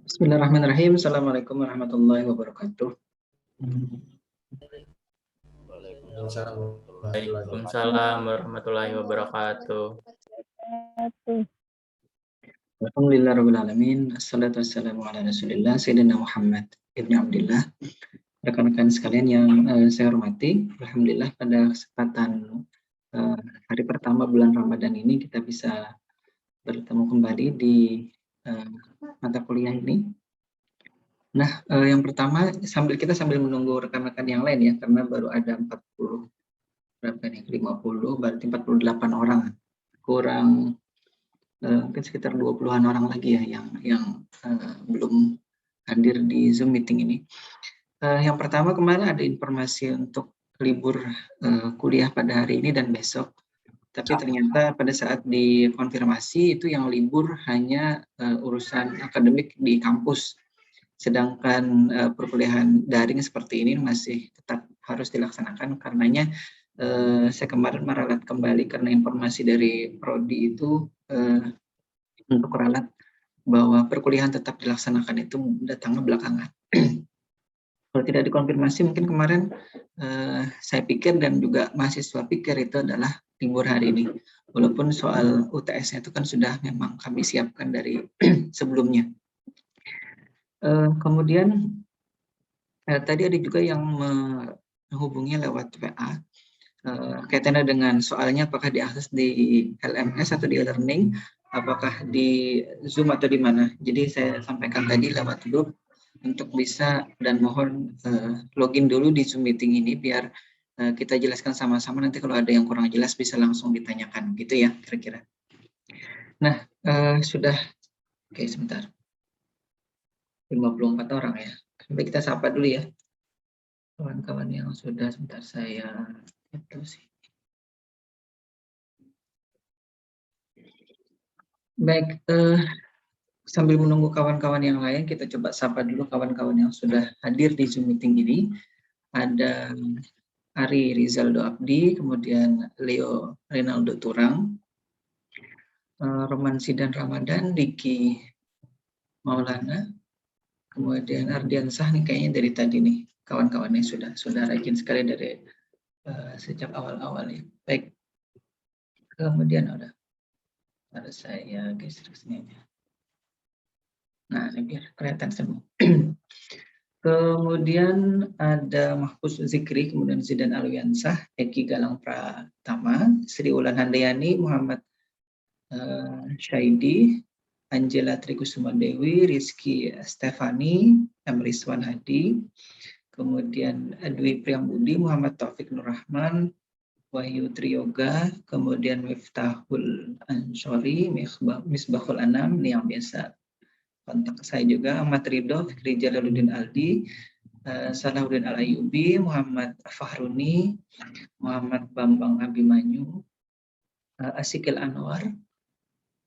Bismillahirrahmanirrahim. Assalamualaikum warahmatullahi wabarakatuh. Waalaikumsalam warahmatullahi wabarakatuh. Alhamdulillahirrahmanirrahim. Assalatu wassalamu ala rasulillah Sayyidina Muhammad ibn Abdillah. Rekan-rekan sekalian yang saya hormati, alhamdulillah pada kesempatan hari pertama bulan Ramadan ini kita bisa bertemu kembali di mata kuliah ini. Nah, yang pertama sambil menunggu rekan-rekan yang lain ya, karena baru ada 40 berapa nih, 50 berarti 48 orang, kurang mungkin sekitar 20-an orang lagi ya yang belum hadir di Zoom meeting ini. Yang pertama, kemarin ada informasi untuk libur kuliah pada hari ini dan besok, tapi ternyata pada saat dikonfirmasi itu yang libur hanya urusan akademik di kampus, sedangkan perkuliahan daring seperti ini masih tetap harus dilaksanakan. Karenanya saya kemarin meralat kembali karena informasi dari Prodi itu untuk ralat bahwa perkuliahan tetap dilaksanakan itu datangnya belakangan. Kalau tidak dikonfirmasi mungkin kemarin saya pikir dan juga mahasiswa pikir itu adalah libur hari ini. Walaupun soal UTS-nya itu kan sudah memang kami siapkan dari sebelumnya. Kemudian tadi ada juga yang menghubungi lewat WA kaitannya dengan soalnya apakah diakses di LMS atau di e-learning, apakah di Zoom atau di mana. Jadi saya sampaikan tadi lewat grup untuk bisa dan mohon login dulu di Zoom meeting ini biar kita jelaskan sama-sama, nanti kalau ada yang kurang jelas bisa langsung ditanyakan gitu ya kira-kira. Nah, sudah oke, sebentar. 54 orang ya. Sampai kita sapa dulu ya kawan-kawan yang sudah, sebentar saya itu sih. Baik, sambil menunggu kawan-kawan yang lain, kita coba sapa dulu kawan-kawan yang sudah hadir di Zoom meeting ini. Ada Ari Rizaldo Abdi, kemudian Leo Renaldo Turang, Roman Sidan Ramadan, Diki Maulana, kemudian Ardiansah nih kayaknya dari tadi nih kawan-kawannya sudah rajin sekali dari sejak awal-awal ya. Baik, kemudian ada saya geser ke sini aja. Nah, ini biar kelihatan semua. Kemudian ada Mahfuz Zikri, kemudian Zidan Alwiansah, Eki Galang Pratama, Sri Ulan Handayani, Muhammad Syaidi, Angela Trikusuma Dewi, Rizky Stefani, Emriswan Hadi, kemudian Dwi Priambudi, Muhammad Taufik Nurrahman, Wahyu Triyoga, kemudian Miftahul Ansori, Misbahul Anam, ini yang biasa kontak saya juga, Ahmad Ridho, Fikri Jalaluddin Aldi, Salahuddin Al-Ayubi, Muhammad Fahruni, Muhammad Bambang Abimanyu, Asikil Anwar,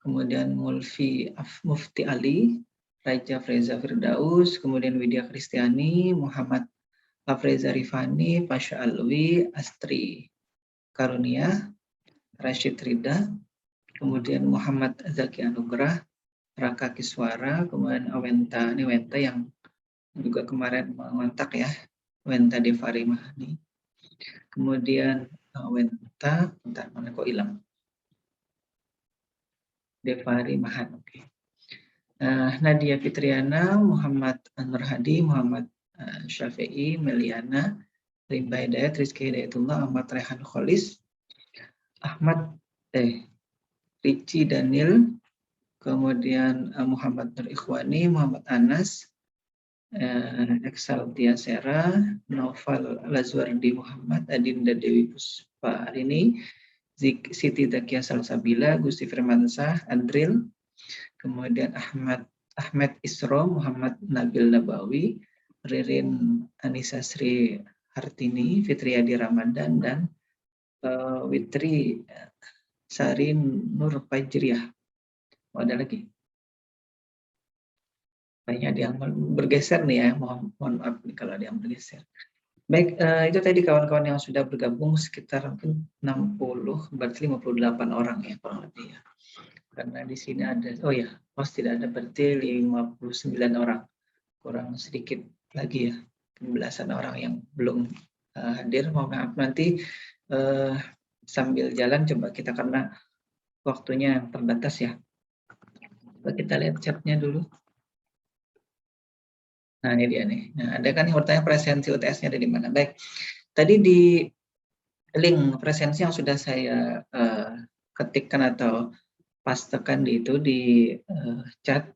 kemudian Mufti Ali, Raja Freza Firdaus, kemudian Widya Kristiani, Muhammad Afreza Rifani, Pasha Alwi, Astri Karunia, Rashid Rida, kemudian Muhammad Zaki Anugrah, Raka Kiswara, kemudian Wenta, ini Wenta yang juga kemarin mengontak ya, Wenta Devari Mahani. Kemudian Wenta, bentar mana kok hilang? Devari Mahan, oke. Nadia Fitriana, Muhammad Nur Hadi, Muhammad Syafi'i, Meliana, Rimba Hidayat, Rizky Hidayatullah, Ahmad Rehan Kholis, Ahmad Ricci Daniel, kemudian Muhammad Nur Ikhwani, Muhammad Anas, Exaltia Sera, Noval Lazwardi Muhammad, Adinda Dewi Puspa Arini, Siti Zakia Salsabila, Gusti Firmansyah, Adril, kemudian Ahmed Isro, Muhammad Nabil Nabawi, Ririn Anissa Sri Hartini, Fitriadi Ramadan, dan Witri Sarin Nur Fajriah. Ada lagi? Kayaknya ada yang bergeser nih ya, mohon maaf nih kalau ada yang bergeser. Baik, itu tadi kawan-kawan yang sudah bergabung sekitar mungkin 60, berarti 58 orang ya kurang lebih ya. Karena di sini ada, oh ya, tidak ada, berarti 59 orang, kurang sedikit lagi ya, belasan orang yang belum hadir. Mohon maaf, nanti sambil jalan coba kita, karena waktunya yang terbatas ya. Coba kita lihat chatnya dulu. Nah, ini dia nih. Nah, ada kan yang bertanya presensi UTS-nya ada di mana. Baik, tadi di link presensi yang sudah saya ketikkan atau pastekan di chat,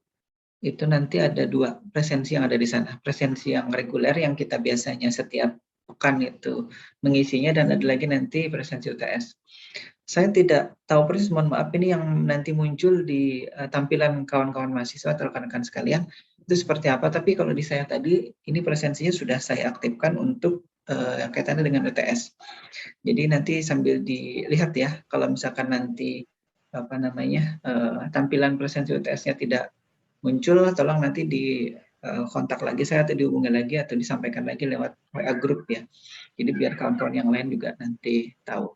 itu nanti ada 2 presensi yang ada di sana. Presensi yang reguler yang kita biasanya setiap pekan itu mengisinya, dan ada lagi nanti presensi UTS. Saya tidak tahu persis, mohon maaf, ini yang nanti muncul di tampilan kawan-kawan mahasiswa atau rekan-rekan sekalian itu seperti apa. Tapi kalau di saya tadi, ini presensinya sudah saya aktifkan untuk yang kaitannya dengan UTS. Jadi nanti sambil dilihat ya, kalau misalkan nanti tampilan presensi UTS-nya tidak muncul, tolong nanti di kontak lagi saya atau dihubungi lagi atau disampaikan lagi lewat WA group ya. Jadi biar kawan-kawan yang lain juga nanti tahu.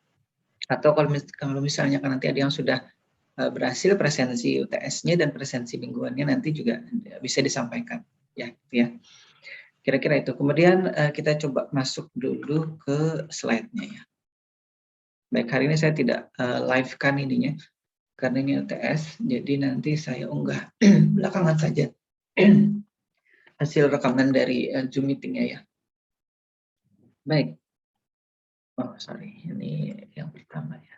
Atau kalau misalnya kan nanti ada yang sudah berhasil presensi UTS-nya dan presensi mingguannya, nanti juga bisa disampaikan ya, gitu ya. Kira-kira itu. Kemudian kita coba masuk dulu ke slide-nya ya. Baik, hari ini saya tidak live kan ininya karena ini UTS, jadi nanti saya unggah belakangan saja hasil rekaman dari Zoom meeting-nya ya. Baik. Oh, sorry, ini yang pertama ya.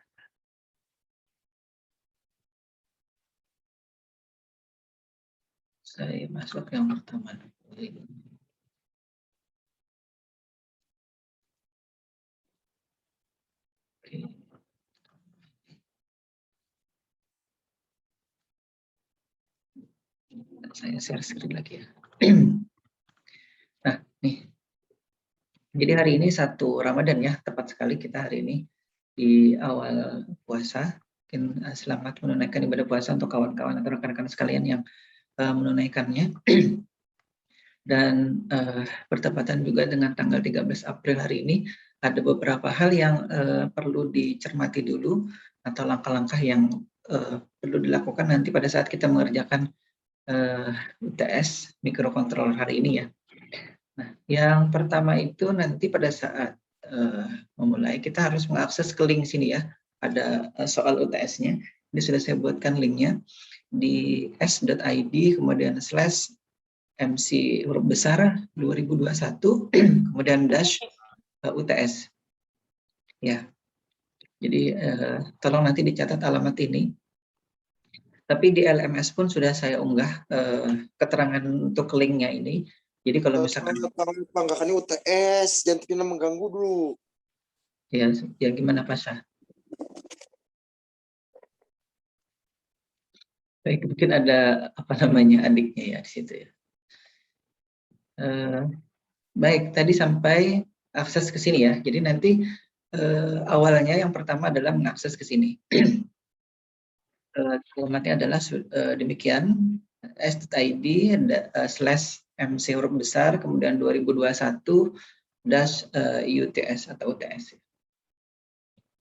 Saya masuk yang pertama dulu. Oke. Saya share screen lagi ya. Nah, nih. Jadi hari ini 1 Ramadan ya, tepat sekali kita hari ini di awal puasa. Mungkin selamat menunaikan ibadah puasa untuk kawan-kawan atau rekan-rekan sekalian yang menunaikannya. Dan bertepatan juga dengan tanggal 13 April hari ini, ada beberapa hal yang perlu dicermati dulu atau langkah-langkah yang perlu dilakukan nanti pada saat kita mengerjakan UTS microcontroller hari ini ya. Nah, yang pertama itu nanti pada saat memulai kita harus mengakses ke link sini ya. Ada soal UTS-nya. Ini sudah saya buatkan linknya di s.id kemudian /MC huruf besar 2021 kemudian dash UTS. Ya. Jadi tolong nanti dicatat alamat ini. Tapi di LMS pun sudah saya unggah keterangan untuk linknya ini. Jadi kalau misalkan banggakan UTS, jangan pernah mengganggu dulu. Ya gimana Pasha? Baik, mungkin ada adiknya ya di situ ya. Baik, tadi sampai akses ke sini ya. Jadi nanti awalnya yang pertama adalah mengakses ke sini. Alamatnya adalah demikian, s.id /MC huruf besar kemudian 2021 UTS atau UTS.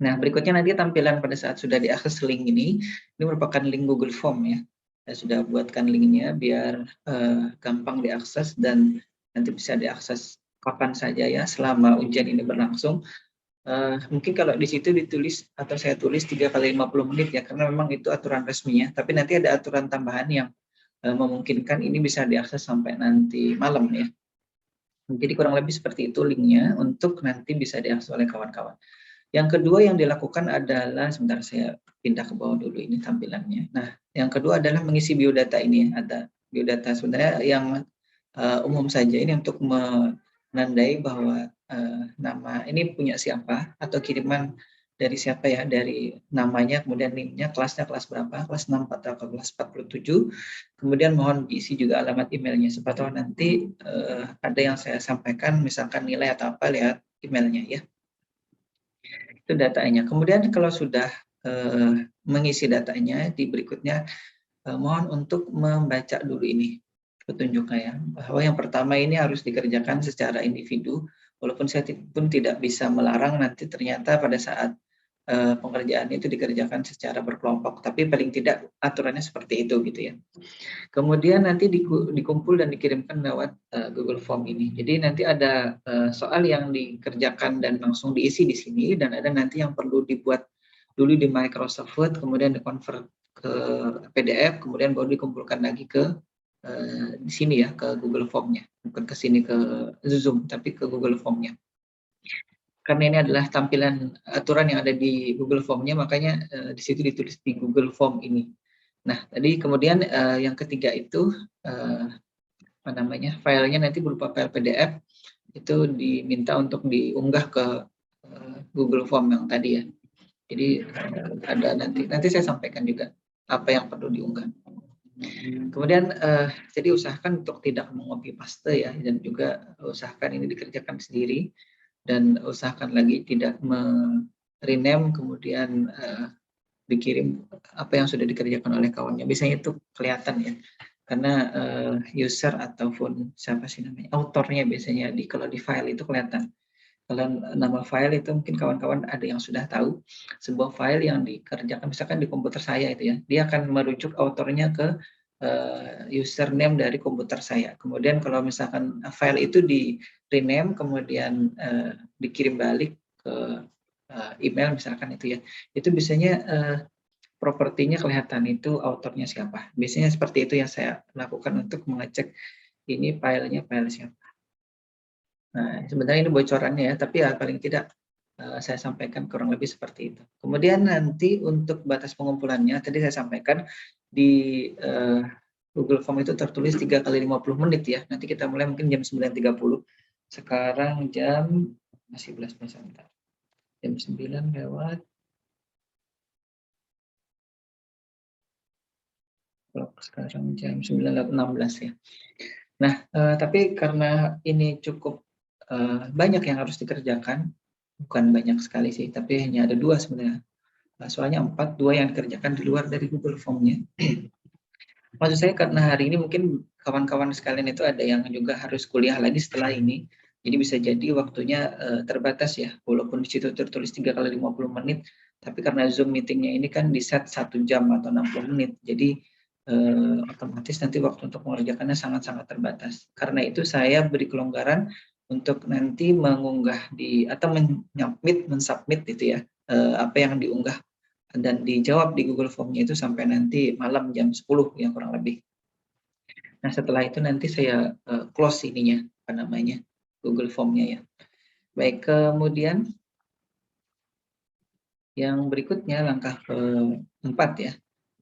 Nah, berikutnya nanti tampilan pada saat sudah diakses link ini merupakan link Google Form ya. Saya sudah buatkan linknya biar gampang diakses dan nanti bisa diakses kapan saja ya selama ujian ini berlangsung. Mungkin kalau di situ ditulis atau saya tulis 3 kali 50 menit ya, karena memang itu aturan resminya. Tapi nanti ada aturan tambahan yang memungkinkan ini bisa diakses sampai nanti malam ya. Jadi kurang lebih seperti itu linknya untuk nanti bisa diakses oleh kawan-kawan. Yang kedua yang dilakukan adalah, sebentar saya pindah ke bawah dulu ini tampilannya. Nah, yang kedua adalah mengisi biodata ini. Ada biodata sebenarnya yang umum saja ini untuk menandai bahwa nama ini punya siapa atau kiriman dari siapa ya, dari namanya, kemudian NIM-nya, kelasnya kelas berapa, kelas 6 atau kelas 47. Kemudian mohon diisi juga alamat emailnya. Siapa tahu nanti ada yang saya sampaikan, misalkan nilai atau apa, lihat emailnya ya. Itu datanya. Kemudian kalau sudah mengisi datanya, di berikutnya mohon untuk membaca dulu ini petunjuknya ya, bahwa yang pertama ini harus dikerjakan secara individu Walaupun saya pun tidak bisa melarang nanti ternyata pada saat pengerjaan itu dikerjakan secara berkelompok, tapi paling tidak aturannya seperti itu gitu ya. Kemudian nanti dikumpul dan dikirimkan lewat Google Form ini. Jadi nanti ada soal yang dikerjakan dan langsung diisi di sini, dan ada nanti yang perlu dibuat dulu di Microsoft Word, kemudian di-convert ke PDF, kemudian baru dikumpulkan lagi ke di sini ya, ke Google Form-nya. Bukan ke sini ke Zoom, tapi ke Google Form-nya. Karena ini adalah tampilan aturan yang ada di Google Form-nya, makanya di situ ditulis di Google Form ini. Nah, tadi kemudian yang ketiga itu apa namanya, filenya nanti berupa file PDF, itu diminta untuk diunggah ke Google Form yang tadi ya. Jadi ada nanti saya sampaikan juga apa yang perlu diunggah. Kemudian jadi usahakan untuk tidak mengcopy paste ya, dan juga usahakan ini dikerjakan sendiri, dan usahakan lagi tidak rename kemudian dikirim apa yang sudah dikerjakan oleh kawannya. Biasanya itu kelihatan ya, karena user ataupun siapa sih namanya, autornya biasanya kalau di file itu kelihatan. Kalau nama file itu mungkin kawan-kawan ada yang sudah tahu, sebuah file yang dikerjakan misalkan di komputer saya itu ya, dia akan merujuk autornya ke username dari komputer saya. Kemudian kalau misalkan file itu di rename kemudian dikirim balik ke email misalkan itu ya, itu biasanya propertinya kelihatan itu autornya siapa. Biasanya seperti itu yang saya lakukan untuk mengecek ini filenya file siapa. Nah, sebenarnya ini bocorannya ya, tapi ya paling tidak saya sampaikan kurang lebih seperti itu. Kemudian nanti untuk batas pengumpulannya, tadi saya sampaikan di Google Form itu tertulis 3 kali 50 menit ya. Nanti kita mulai mungkin jam 9.30. Sekarang jam, masih 11 menit sebentar. Jam 9 lewat. Sekarang jam 9.16 ya. Nah, tapi karena ini cukup banyak yang harus dikerjakan, bukan banyak sekali sih, tapi hanya ada 2 sebenarnya. Soalnya 4, 2 yang dikerjakan di luar dari Google Form-nya. Maksud saya karena hari ini mungkin kawan-kawan sekalian itu ada yang juga harus kuliah lagi setelah ini, jadi bisa jadi waktunya terbatas ya, walaupun di situ tertulis 3 kali 50 menit, tapi karena Zoom meetingnya ini kan di set 1 jam atau 60 menit, jadi otomatis nanti waktu untuk mengerjakannya sangat-sangat terbatas. Karena itu saya beri kelonggaran untuk nanti mengunggah atau mensubmit itu ya, apa yang diunggah dan dijawab di Google Form-nya itu sampai nanti malam jam 10 ya kurang lebih. Nah, setelah itu nanti saya close ininya, apa namanya, Google Form-nya ya. Baik, kemudian yang berikutnya langkah keempat ya,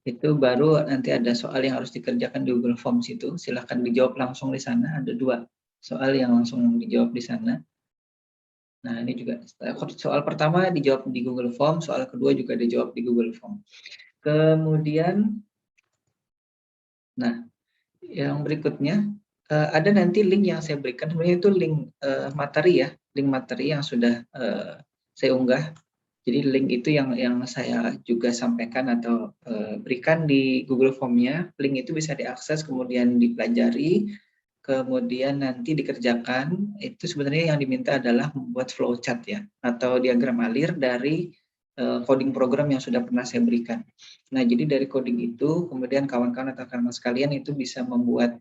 itu baru nanti ada soal yang harus dikerjakan di Google Forms itu, silahkan dijawab langsung di sana, ada 2 soal yang langsung dijawab di sana. Nah, ini juga soal pertama dijawab di Google Form, soal kedua juga dijawab di Google Form. Kemudian, nah, yang berikutnya ada nanti link yang saya berikan, sebenarnya itu link materi ya, link materi yang sudah saya unggah. Jadi link itu yang saya juga sampaikan atau berikan di Google Form-nya. Link itu bisa diakses, kemudian dipelajari, kemudian nanti dikerjakan. Itu sebenarnya yang diminta adalah membuat flowchart ya, atau diagram alir dari coding program yang sudah pernah saya berikan. Nah, jadi dari coding itu, kemudian kawan-kawan atau kawan sekalian itu bisa membuat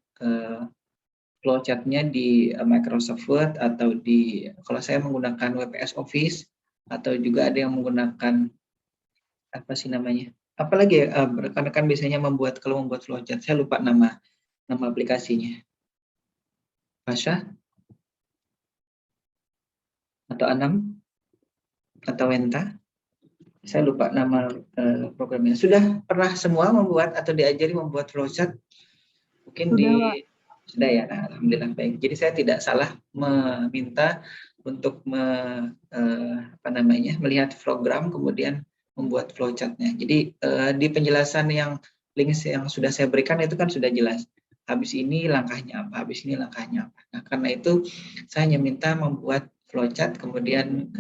flowchart-nya di Microsoft Word atau kalau saya menggunakan WPS Office, atau juga ada yang menggunakan apa sih namanya? Apalagi ya, rekan-rekan biasanya kalau membuat flowchart, saya lupa nama aplikasinya. Pasha? Atau Anam? Atau Wenta? Saya lupa nama programnya. Sudah pernah semua membuat atau diajari membuat flowchart? Mungkin sudah ya. Nah, alhamdulillah baik. Jadi saya tidak salah meminta untuk melihat program kemudian membuat flowchart-nya. Jadi di penjelasan yang link yang sudah saya berikan itu kan sudah jelas. Habis ini langkahnya apa, habis ini langkahnya apa. Nah, karena itu saya hanya minta membuat flowchart kemudian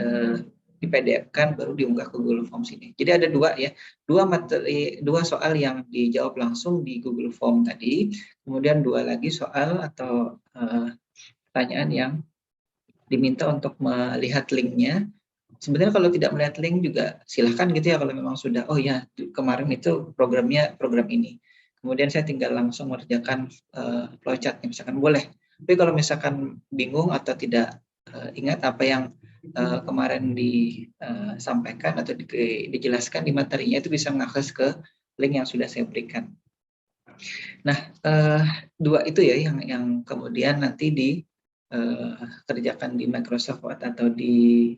di PDF-kan baru diunggah ke Google Forms ini. Jadi ada 2 ya, 2 soal yang dijawab langsung di Google Form tadi, kemudian 2 lagi soal atau pertanyaan yang diminta untuk melihat linknya. Sebenarnya kalau tidak melihat link juga silahkan gitu ya, kalau memang sudah, oh ya kemarin itu programnya program ini. Kemudian saya tinggal langsung mengerjakan flowchart, misalkan boleh. Tapi kalau misalkan bingung atau tidak ingat apa yang kemarin disampaikan atau dijelaskan di materinya, itu bisa mengakses ke link yang sudah saya berikan. Nah, dua itu ya yang kemudian nanti dikerjakan di Microsoft Word atau di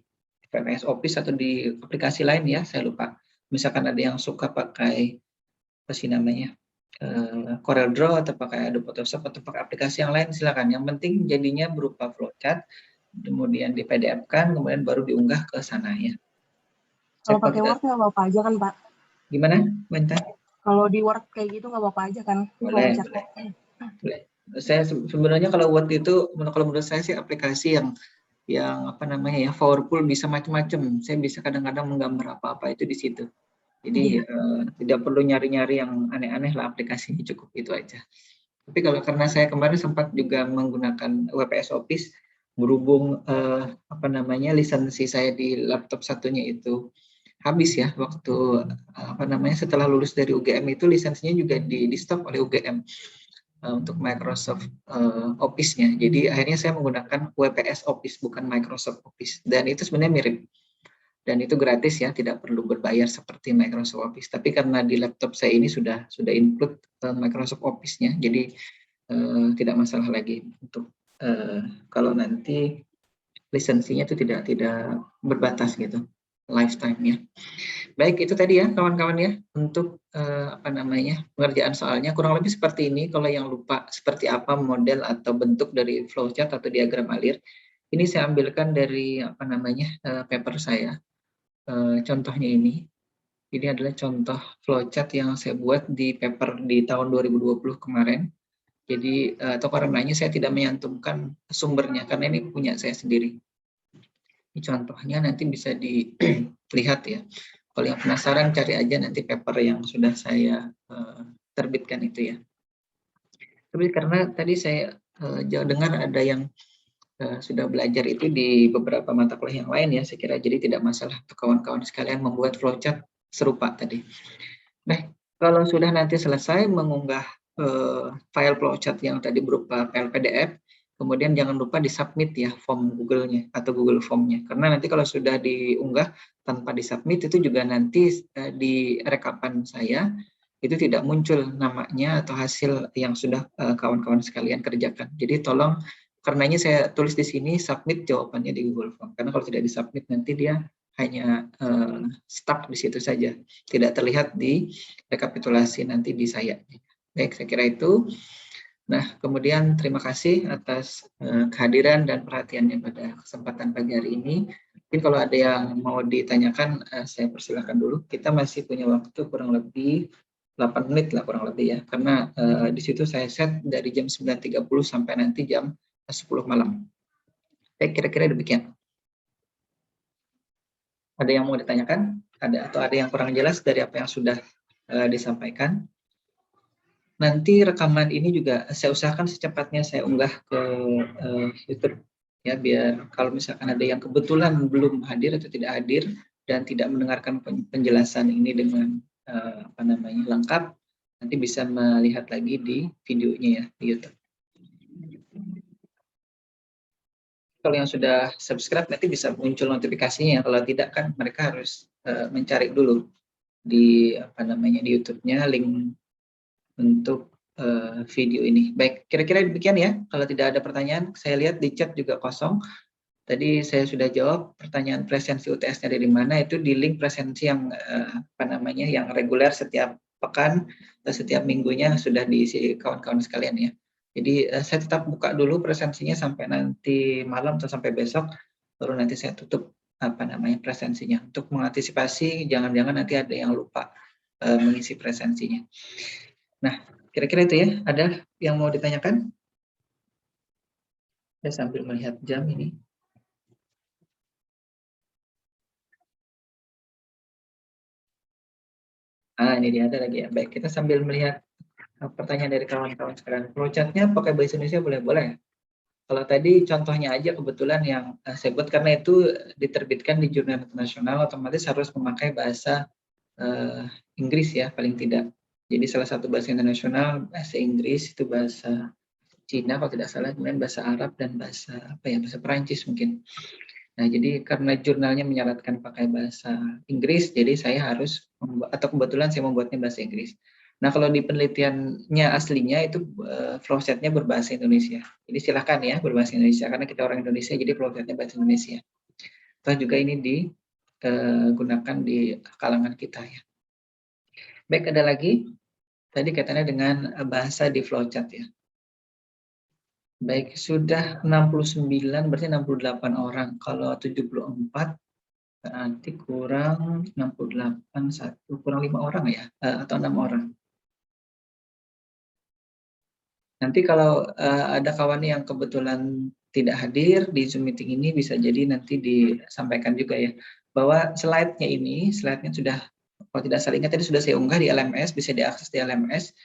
MS Office atau di aplikasi lain ya, saya lupa. Misalkan ada yang suka pakai apa sih namanya, Corel Draw atau pakai Adobe Photoshop atau pakai aplikasi yang lain, silakan. Yang penting jadinya berupa flowchart, kemudian di PDF-kan, kemudian baru diunggah ke sana ya. Kalau pakai Word nggak apa-apa aja kan, Pak? Gimana, Benta? Kalau di Word kayak gitu nggak apa-apa aja kan? Boleh. Saya sebenarnya kalau Word itu, kalau menurut saya sih aplikasi yang apa namanya ya, powerful, bisa macam-macam. Saya bisa kadang-kadang menggambar apa-apa itu di situ. Jadi tidak perlu nyari-nyari yang aneh-aneh lah, aplikasinya cukup itu aja. Tapi karena saya kemarin sempat juga menggunakan WPS Office, berhubung apa namanya, lisensi saya di laptop satunya itu habis ya, waktu apa namanya, setelah lulus dari UGM itu lisensinya juga di stop oleh UGM untuk Microsoft Office-nya. Jadi akhirnya saya menggunakan WPS Office, bukan Microsoft Office. Dan itu sebenarnya mirip. Dan itu gratis ya, tidak perlu berbayar seperti Microsoft Office. Tapi karena di laptop saya ini sudah include Microsoft Office-nya, jadi tidak masalah lagi untuk kalau nanti lisensinya itu tidak berbatas gitu, lifetime ya. Baik, itu tadi ya kawan-kawan ya, untuk apa namanya, pengerjaan soalnya kurang lebih seperti ini. Kalau yang lupa seperti apa model atau bentuk dari flowchart atau diagram alir, ini saya ambilkan dari apa namanya, paper saya. Contohnya ini adalah contoh flowchart yang saya buat di paper di tahun 2020 kemarin. Jadi atau karenanya saya tidak menyantumkan sumbernya karena ini punya saya sendiri. Ini contohnya, nanti bisa dilihat ya. Kalau yang penasaran cari aja nanti paper yang sudah saya terbitkan itu ya. Tapi karena tadi saya dengar ada yang sudah belajar itu di beberapa mata kuliah yang lain ya, saya kira jadi tidak masalah untuk kawan-kawan sekalian membuat flowchart serupa tadi. Nah, kalau sudah nanti selesai mengunggah file flowchart yang tadi berupa file PDF, kemudian jangan lupa disubmit ya form Google-nya atau Google Form-nya. Karena nanti kalau sudah diunggah tanpa disubmit itu juga nanti di rekapan saya itu tidak muncul namanya atau hasil yang sudah kawan-kawan sekalian kerjakan. Jadi tolong, karenanya saya tulis di sini submit jawabannya di Google Form. Karena kalau tidak disubmit nanti dia hanya stuck di situ saja, tidak terlihat di rekapitulasi nanti di saya. Baik, saya kira itu. Nah, kemudian terima kasih atas kehadiran dan perhatiannya pada kesempatan pagi hari ini. Mungkin kalau ada yang mau ditanyakan, saya persilakan dulu. Kita masih punya waktu kurang lebih 8 menit lah kurang lebih ya, karena di situ saya set dari jam 9.30 sampai nanti jam 10 malam. Baik, kira-kira demikian. Ada yang mau ditanyakan? Atau ada yang kurang jelas dari apa yang sudah disampaikan? Nanti rekaman ini juga saya usahakan secepatnya saya unggah ke YouTube ya, biar kalau misalkan ada yang kebetulan belum hadir atau tidak hadir dan tidak mendengarkan penjelasan ini dengan apa namanya lengkap, nanti bisa melihat lagi di videonya ya di YouTube. Kalau yang sudah subscribe nanti bisa muncul notifikasinya. Kalau tidak kan mereka harus mencari dulu di apa namanya di YouTube-nya link untuk video ini. Baik, kira-kira demikian ya. Kalau tidak ada pertanyaan, saya lihat di chat juga kosong. Tadi saya sudah jawab pertanyaan presensi UTS-nya dari mana, itu di link presensi yang apa namanya yang reguler setiap pekan atau setiap minggunya sudah diisi kawan-kawan sekalian ya. Jadi saya tetap buka dulu presensinya sampai nanti malam atau sampai besok, baru nanti saya tutup apa namanya presensinya untuk mengantisipasi jangan-jangan nanti ada yang lupa mengisi presensinya. Nah, kira-kira itu ya. Ada yang mau ditanyakan? Saya sambil melihat jam ini. Ini dia ada lagi ya. Baik, kita sambil melihat pertanyaan dari kawan-kawan sekarang. Flowchart-nya pakai bahasa Indonesia boleh? Boleh. Kalau tadi contohnya aja kebetulan yang saya buat karena itu diterbitkan di jurnal internasional, otomatis harus memakai bahasa Inggris ya paling tidak. Jadi salah satu bahasa internasional bahasa Inggris, itu bahasa Cina kalau tidak salah, kemudian bahasa Arab dan bahasa bahasa Perancis mungkin. Nah, jadi karena jurnalnya menyarankan pakai bahasa Inggris, jadi saya harus atau kebetulan saya membuatnya bahasa Inggris. Nah, kalau di penelitiannya aslinya itu flowchartnya berbahasa Indonesia. Jadi silakan ya berbahasa Indonesia karena kita orang Indonesia, jadi flowchartnya bahasa Indonesia. Toh juga ini digunakan di kalangan kita ya. Baik, ada lagi tadi kaitannya dengan bahasa di flowchart ya. Baik, sudah 69 berarti 68 orang. Kalau 74 berarti kurang 68 kurang 5 orang ya, atau 6 orang. Nanti kalau ada kawan yang kebetulan tidak hadir di Zoom meeting ini, bisa jadi nanti disampaikan juga ya, bahwa slide-nya sudah, kalau tidak salah ingat tadi sudah saya unggah di LMS, bisa diakses di LMS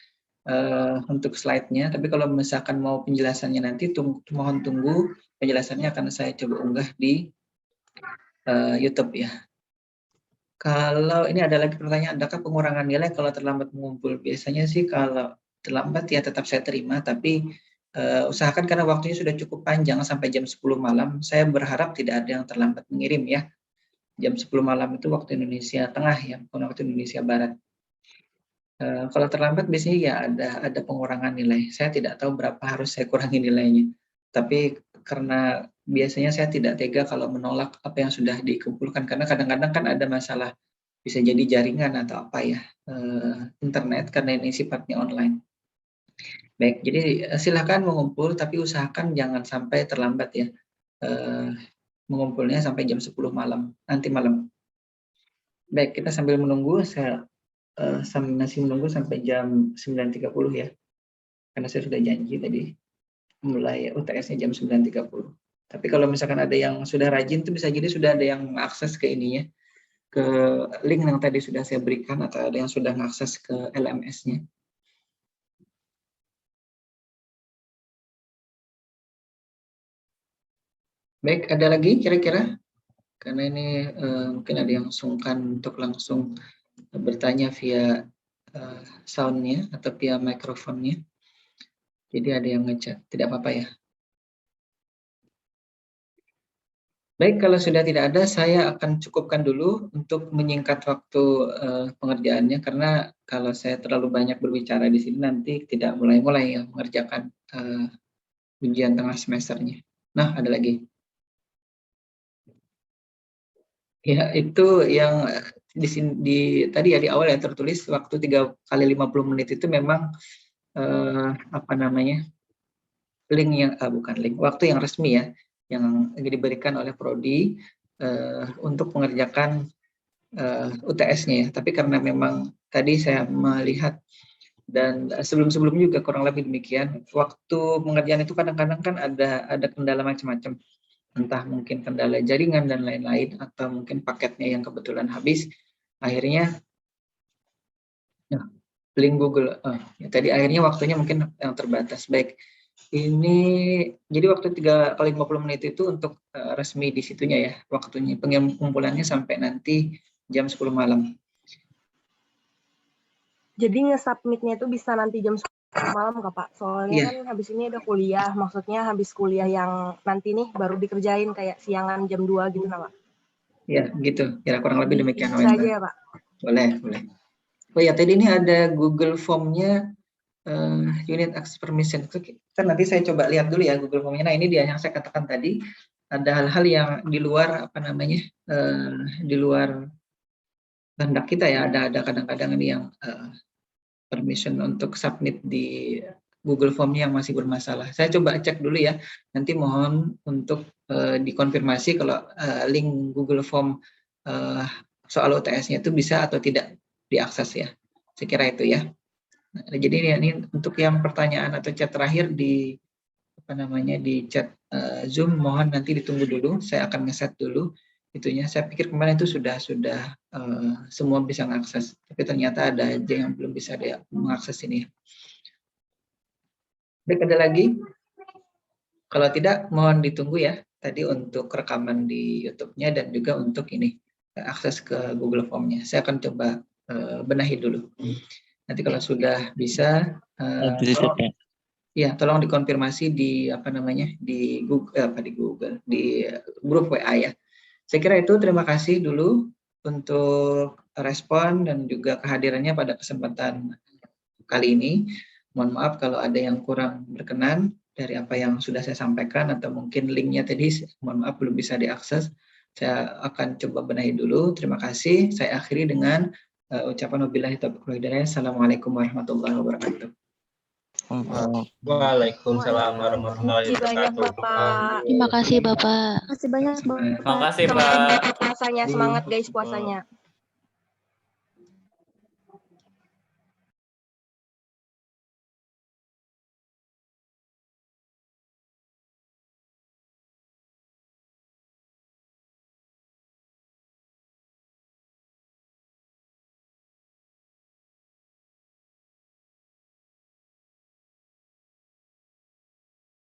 untuk slide-nya. Tapi kalau misalkan mau penjelasannya nanti, mohon tunggu penjelasannya akan saya coba unggah di YouTube ya. Kalau ini ada lagi pertanyaan, adakah pengurangan nilai kalau terlambat mengumpul? Biasanya sih kalau terlambat ya tetap saya terima, tapi usahakan karena waktunya sudah cukup panjang sampai jam 10 malam, saya berharap tidak ada yang terlambat mengirim ya. Jam 10 malam itu waktu Indonesia Tengah ya, bukan waktu Indonesia Barat. Kalau terlambat biasanya ya ada pengurangan nilai. Saya tidak tahu berapa harus saya kurangi nilainya. Tapi karena biasanya saya tidak tega kalau menolak apa yang sudah dikumpulkan, karena kadang-kadang kan ada masalah, bisa jadi jaringan atau apa ya, internet, karena ini sifatnya online. Baik, jadi silakan mengumpul, tapi usahakan jangan sampai terlambat ya. Mengumpulnya sampai jam 10 malam, nanti malam. Baik, kita sambil menunggu, saya masih menunggu sampai jam 9.30 ya. Karena saya sudah janji tadi mulai UTS-nya jam 9.30. Tapi kalau misalkan ada yang sudah rajin, itu bisa jadi sudah ada yang mengakses ke ininya, ke link yang tadi sudah saya berikan, atau ada yang sudah mengakses ke LMS-nya. Baik, ada lagi kira-kira? Karena ini mungkin ada yang sungkan untuk langsung bertanya via sound-nya atau via mikrofonnya. Jadi ada yang ngechat, tidak apa-apa ya. Baik, kalau sudah tidak ada, saya akan cukupkan dulu untuk menyingkat waktu pengerjaannya, karena kalau saya terlalu banyak berbicara di sini nanti tidak mulai-mulai ya mengerjakan ujian tengah semesternya. Nah, ada lagi. Ya, itu yang tadi ya di awal ya tertulis waktu 3 kali 50 menit itu memang link yang bukan link, waktu yang resmi ya, yang diberikan oleh Prodi untuk mengerjakan UTS-nya ya. Tapi karena memang tadi saya melihat dan sebelum-sebelumnya juga kurang lebih demikian, waktu pengerjaan itu kadang-kadang kan ada kendala macam-macam, entah mungkin kendala jaringan dan lain-lain, atau mungkin paketnya yang kebetulan habis, akhirnya link Google ya, tadi akhirnya waktunya mungkin yang terbatas. Baik, ini jadi waktu 3 kali 50 menit itu untuk resmi di situnya ya, waktunya pengumpulannya sampai nanti jam 10 malam. Jadi nge-submit-nya itu bisa nanti jam 10 malam nggak Pak? Soalnya kan habis ini ada kuliah, maksudnya habis kuliah yang nanti nih baru dikerjain kayak siangan jam 2 gitu nah Pak? Ya gitu, kira kurang lebih demikian. Bisa aja ya Pak? Boleh. Oh ya, tadi ini ada Google Form-nya, unit access permission. Kan nanti saya coba lihat dulu ya Google Form-nya. Nah, ini dia yang saya katakan tadi, ada hal-hal yang di luar di luar kehendak kita ya. Ada kadang-kadang ini yang permission untuk submit di Google Form-nya yang masih bermasalah. Saya coba cek dulu ya. Nanti mohon untuk dikonfirmasi kalau link Google Form soal UTS-nya itu bisa atau tidak diakses ya. Saya kira itu ya. Nah, jadi ini untuk yang pertanyaan atau chat terakhir di di chat Zoom, mohon nanti ditunggu dulu. Saya akan ngeset dulu itunya. Saya pikir kemarin itu sudah semua bisa mengakses, tapi ternyata ada aja yang belum bisa mengakses ini. Baik, ada lagi? Kalau tidak, mohon ditunggu ya tadi untuk rekaman di YouTube-nya dan juga untuk ini akses ke Google Form-nya. Saya akan coba benahi dulu. Nanti kalau sudah bisa, tolong dikonfirmasi di di Google, di grup WA ya. Saya kira itu. Terima kasih dulu untuk respon dan juga kehadirannya pada kesempatan kali ini. Mohon maaf kalau ada yang kurang berkenan dari apa yang sudah saya sampaikan atau mungkin linknya tadi mohon maaf belum bisa diakses. Saya akan coba benahi dulu. Terima kasih. Saya akhiri dengan ucapan wabillahi taufiq wal hidayah. Assalamualaikum warahmatullahi wabarakatuh. Waalaikumsalam warahmatullahi wabarakatuh. Terima kasih Bapak. Terima kasih banyak, Bapak. Terima kasih, Pak. Puasanya, semangat guys puasanya.